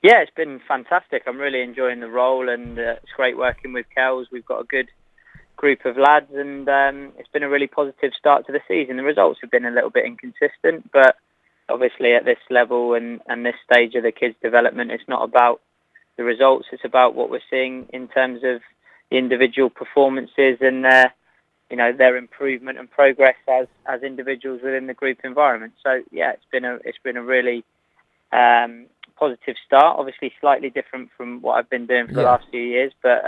Yeah, it's been fantastic. I'm really enjoying the role, and it's great working with Kells. We've got a good group of lads, and it's been a really positive start to the season. The results have been a little bit inconsistent, but obviously at this level and this stage of the kids' development, it's not about the results. It's about what we're seeing in terms of the individual performances and their improvement and progress as individuals within the group environment. So yeah, it's been a really positive start. Obviously, slightly different from what I've been doing for the last few years, but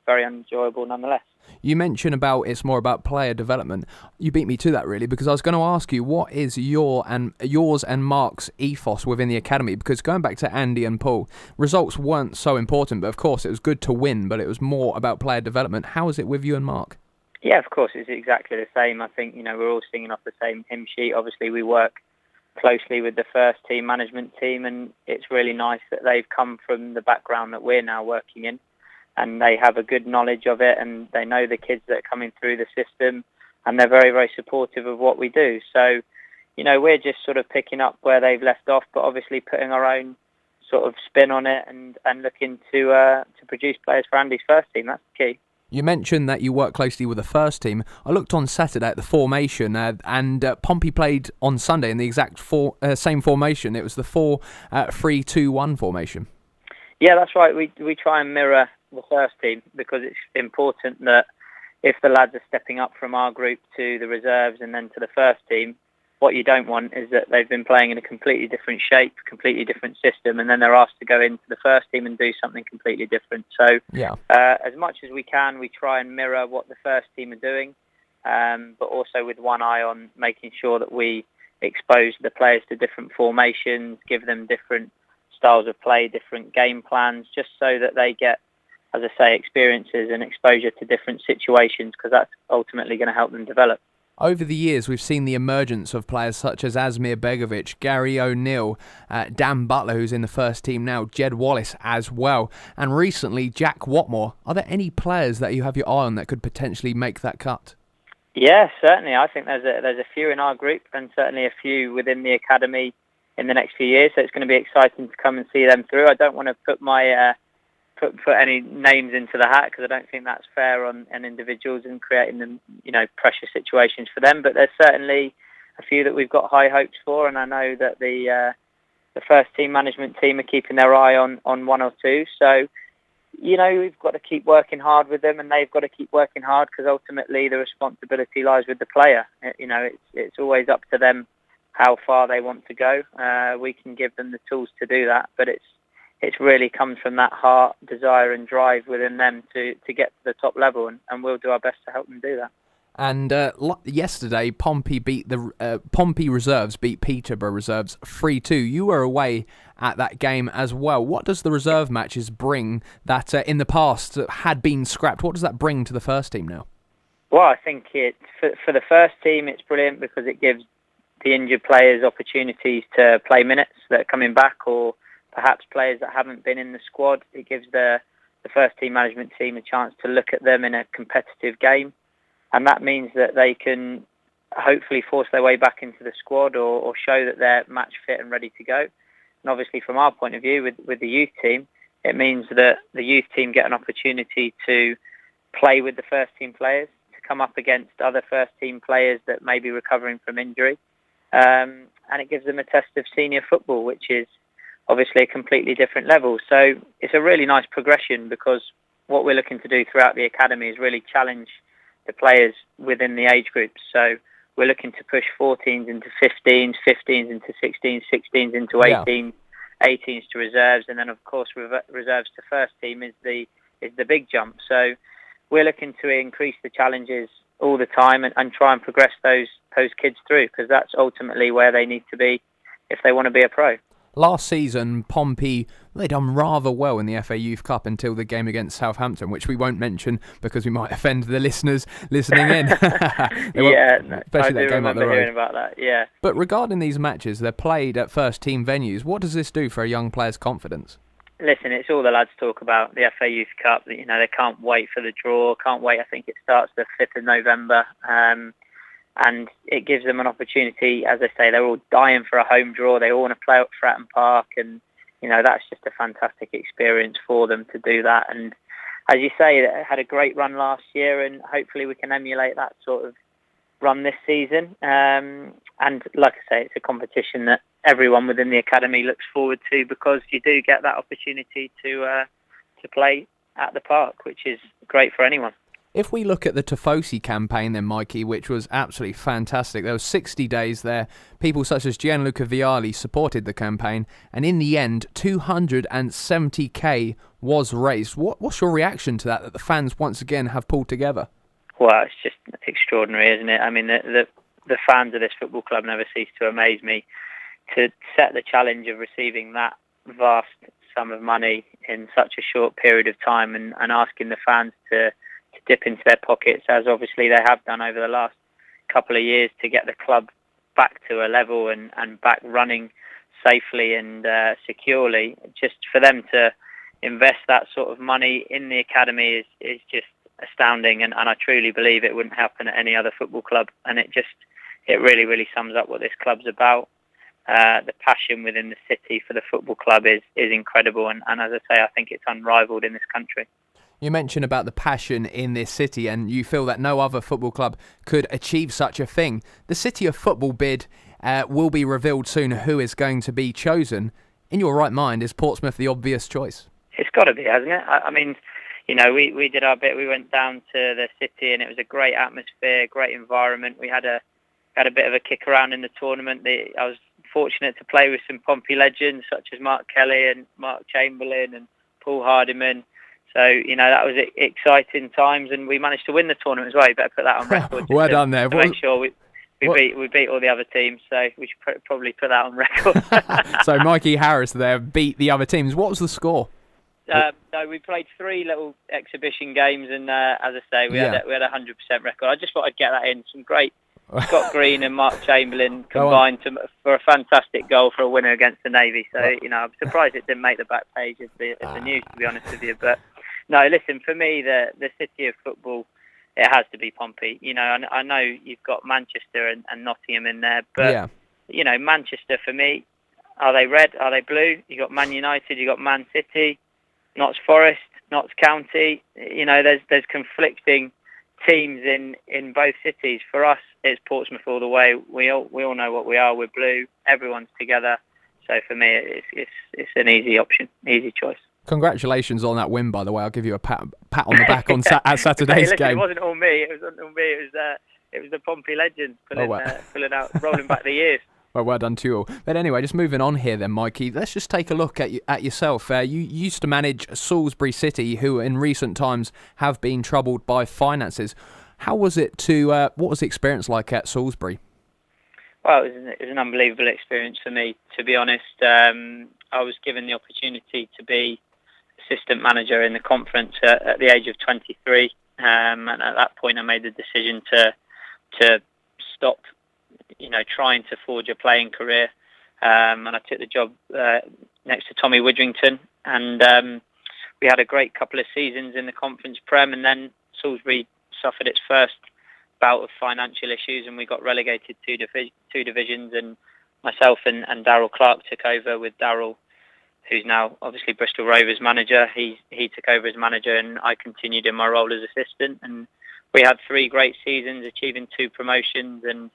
very enjoyable nonetheless. You mentioned it's more about player development. You beat me to that, really, because I was going to ask you, what is yours and Mark's ethos within the academy? Because going back to Andy and Paul, results weren't so important, but of course it was good to win, but it was more about player development. How is it with you and Mark? Yeah, of course, it's exactly the same. I think, we're all singing off the same hymn sheet. Obviously, we work closely with the first team management team, and it's really nice that they've come from the background that we're now working in, and they have a good knowledge of it, and they know the kids that are coming through the system, and they're very, very supportive of what we do. So, we're just sort of picking up where they've left off, but obviously putting our own sort of spin on it and looking to produce players for Andy's first team. That's the key. You mentioned that you work closely with the first team. I looked on Saturday at the formation, and Pompey played on Sunday in the exact same formation. It was the 4-3-2-1 formation. Yeah, that's right. We try and mirror the first team because it's important that if the lads are stepping up from our group to the reserves and then to the first team, what you don't want is that they've been playing in a completely different shape, completely different system, and then they're asked to go into the first team and do something completely different. So as much as we can, we try and mirror what the first team are doing, but also with one eye on making sure that we expose the players to different formations, give them different styles of play, different game plans, just so that they get, as I say, experiences and exposure to different situations, because that's ultimately going to help them develop. Over the years, we've seen the emergence of players such as Asmir Begovic, Gary O'Neill, Dan Butler, who's in the first team now, Jed Wallace as well, and recently Jack Watmore. Are there any players that you have your eye on that could potentially make that cut? Yeah, certainly. I think there's a few in our group, and certainly a few within the academy in the next few years. So it's going to be exciting to come and see them through. I don't want to put my put any names into the hat because I don't think that's fair on individuals and creating them, pressure situations for them. But there's certainly a few that we've got high hopes for, and I know that the first team management team are keeping their eye on one or two. So, we've got to keep working hard with them, and they've got to keep working hard because ultimately the responsibility lies with the player. It's always up to them how far they want to go. We can give them the tools to do that, but it's really comes from that heart, desire and drive within them to get to the top level, and we'll do our best to help them do that. And yesterday, Pompey Reserves beat Peterborough Reserves 3-2. You were away at that game as well. What does the reserve matches bring that in the past had been scrapped? What does that bring to the first team now? Well, I think for the first team, it's brilliant because it gives the injured players opportunities to play minutes that are coming back, or perhaps players that haven't been in the squad. It gives the first team management team a chance to look at them in a competitive game. And that means that they can hopefully force their way back into the squad or show that they're match fit and ready to go. And obviously from our point of view with the youth team, it means that the youth team get an opportunity to play with the first team players, to come up against other first team players that may be recovering from injury. And it gives them a test of senior football, which is obviously a completely different level. So it's a really nice progression because what we're looking to do throughout the academy is really challenge the players within the age groups. So we're looking to push 14s into 15s, 15s into 16s, 16s into 18s, 18s to reserves, and then of course reserves to first team is the big jump. So we're looking to increase the challenges all the time and try and progress those kids through, because that's ultimately where they need to be if they want to be a pro. Last season, Pompey, they done rather well in the FA Youth Cup until the game against Southampton, which we won't mention because we might offend the listeners listening in. I do remember hearing about that, yeah. But regarding these matches, they're played at first-team venues. What does this do for a young player's confidence? Listen, it's all the lads talk about, the FA Youth Cup. They can't wait for the draw, can't wait. I think it starts the 5th of November. And it gives them an opportunity, as I say, they're all dying for a home draw. They all want to play at Fratton Park, and that's just a fantastic experience for them to do that. And as you say, it had a great run last year, and hopefully we can emulate that sort of run this season. And like I say, it's a competition that everyone within the academy looks forward to, because you do get that opportunity to play at the park, which is great for anyone. If we look at the Tifosi campaign then, Mikey, which was absolutely fantastic, there were 60 days there. People such as Gianluca Vialli supported the campaign, and in the end, 270k was raised. What's your reaction to that the fans once again have pulled together? Well, it's just extraordinary, isn't it? I mean, the fans of this football club never cease to amaze me. To set the challenge of receiving that vast sum of money in such a short period of time, and asking the fans to dip into their pockets, as obviously they have done over the last couple of years, to get the club back to a level and back running safely and securely. Just for them to invest that sort of money in the academy is just astounding, and I truly believe it wouldn't happen at any other football club. And it really, really sums up what this club's about. The passion within the city for the football club is incredible, and as I say, I think it's unrivaled in this country. You mentioned about the passion in this city, and you feel that no other football club could achieve such a thing. The City of Football bid will be revealed soon who is going to be chosen. In your right mind, is Portsmouth the obvious choice? It's got to be, hasn't it? I mean, we did our bit. We went down to the city, and it was a great atmosphere, great environment. We had a bit of a kick around in the tournament. I was fortunate to play with some Pompey legends such as Mark Kelly and Mark Chamberlain and Paul Hardiman. So, that was exciting times, and we managed to win the tournament as well. You better put that on record. Well done there. To make sure we beat all the other teams, so we should probably put that on record. So Mikey Harris there beat the other teams. What was the score? No, we played 3 little exhibition games, and as I say, we had a 100% record. I just thought I'd get that in. Some great Scott Green and Mark Chamberlain combined for a fantastic goal for a winner against the Navy. So, I'm surprised it didn't make the back page of the news, to be honest with you. But no, listen, for me, the City of Football, it has to be Pompey. I know you've got Manchester and Nottingham in there, but Manchester, for me, are they red? Are they blue? You got Man United, you got Man City, Notts Forest, Notts County. There's conflicting teams in both cities. For us, it's Portsmouth all the way. We all know what we are. We're blue. Everyone's together. So for me, it's an easy option, easy choice. Congratulations on that win, by the way. I'll give you a pat on the back on at Saturday's game. It wasn't all me. It was the Pompey legends pulling out, rolling back the years. Well done to you all. But anyway, just moving on here then, Mikey, let's just take a look at yourself. You used to manage Salisbury City, who in recent times have been troubled by finances. How was it what was the experience like at Salisbury? Well, it was an unbelievable experience for me, to be honest. I was given the opportunity to be assistant manager in the conference at the age of 23. And at that point, I made the decision to stop trying to forge a playing career, and I took the job next to Tommy Widrington, and we had a great couple of seasons in the Conference Prem, and then Salisbury suffered its first bout of financial issues, and we got relegated two divisions, and myself and Darryl Clark took over with Darryl, who's now obviously Bristol Rovers manager. He took over as manager, and I continued in my role as assistant, and we had 3 great seasons, achieving 2 promotions and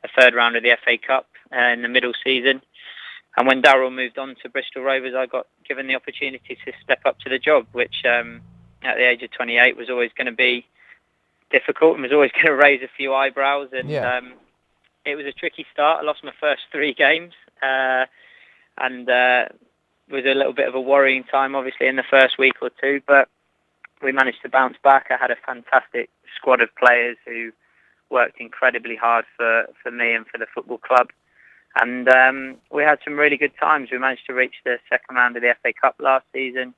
a 3rd round of the FA Cup in the middle season. And when Darryl moved on to Bristol Rovers, I got given the opportunity to step up to the job, which at the age of 28 was always going to be difficult and was always going to raise a few eyebrows. And it was a tricky start. I lost my first 3 games, and it was a little bit of a worrying time, obviously, in the first week or 2, but we managed to bounce back. I had a fantastic squad of players who worked incredibly hard for me and for the football club, and we had some really good times. We managed to reach the 2nd round of the FA Cup last season.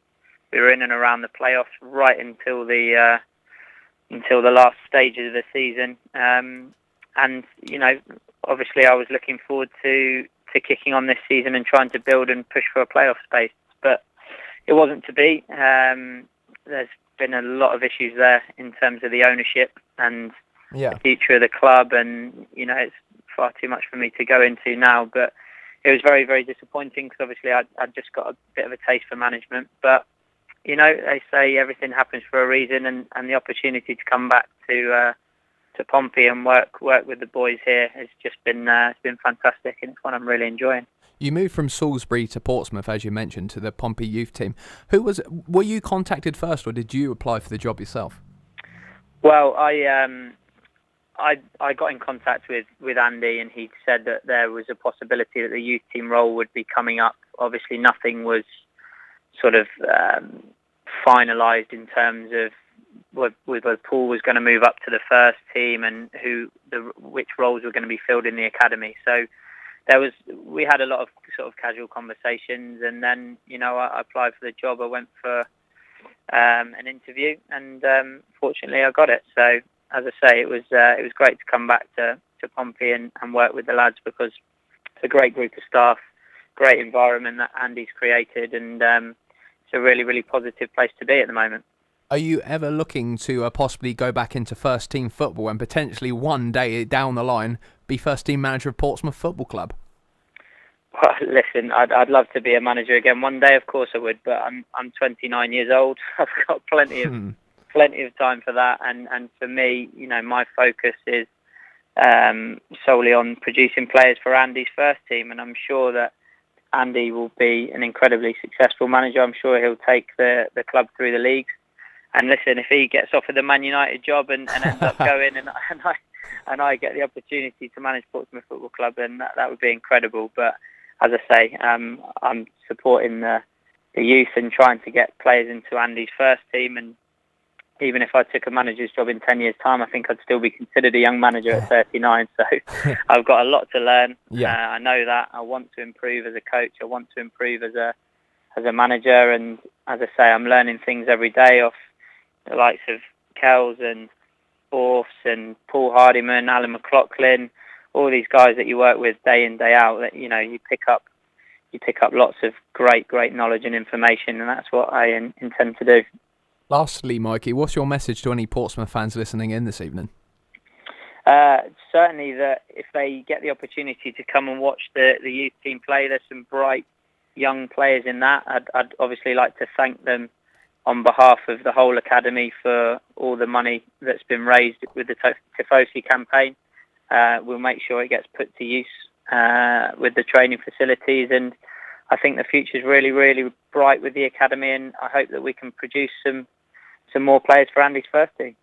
We were in and around the playoffs right until the last stages of the season, and obviously I was looking forward to kicking on this season and trying to build and push for a playoff space, but it wasn't to be. There's been a lot of issues there in terms of the ownership and the future of the club, and it's far too much for me to go into now, but it was very, very disappointing because obviously I'd just got a bit of a taste for management. But, they say everything happens for a reason, and the opportunity to come back to Pompey and work with the boys here has just been it's been fantastic, and it's one I'm really enjoying. You moved from Salisbury to Portsmouth, as you mentioned, to the Pompey Youth team. Were you contacted first, or did you apply for the job yourself? Well, I got in contact with Andy, and he said that there was a possibility that the youth team role would be coming up. Obviously, nothing was sort of finalised in terms of whether Paul was going to move up to the first team and which roles were going to be filled in the academy. So we had a lot of sort of casual conversations, and then I applied for the job. I went for an interview, and fortunately I got it. So as I say, it was great to come back to Pompey and work with the lads, because it's a great group of staff, great environment that Andy's created, and it's a really, really positive place to be at the moment. Are you ever looking to possibly go back into first team football and potentially one day down the line be first team manager of Portsmouth Football Club? Well, listen, I'd love to be a manager again one day. Of course I would, but I'm 29 years old. I've got plenty of time for that, and for me, my focus is solely on producing players for Andy's first team, and I'm sure that Andy will be an incredibly successful manager. I'm sure he'll take the club through the leagues. And listen, if he gets offered the Man United job and ends up going, and I get the opportunity to manage Portsmouth Football Club, then that would be incredible. But as I say, I'm supporting the youth and trying to get players into Andy's first team. And even if I took a manager's job in 10 years' time, I think I'd still be considered a young manager at 39. So I've got a lot to learn. Yeah. I know that. I want to improve as a coach. I want to improve as a manager. And as I say, I'm learning things every day off the likes of Kells and Orfs and Paul Hardiman, Alan McLaughlin, all these guys that you work with day in, day out, that you pick up lots of great knowledge and information, and that's what I intend to do. Lastly, Mikey, what's your message to any Portsmouth fans listening in this evening? Certainly that if they get the opportunity to come and watch the youth team play, there's some bright young players in that. I'd obviously like to thank them on behalf of the whole academy for all the money that's been raised with the Tifosi campaign. We'll make sure it gets put to use with the training facilities, and I think the future's really, really bright with the academy, and I hope that we can produce some more players for Andy's first team.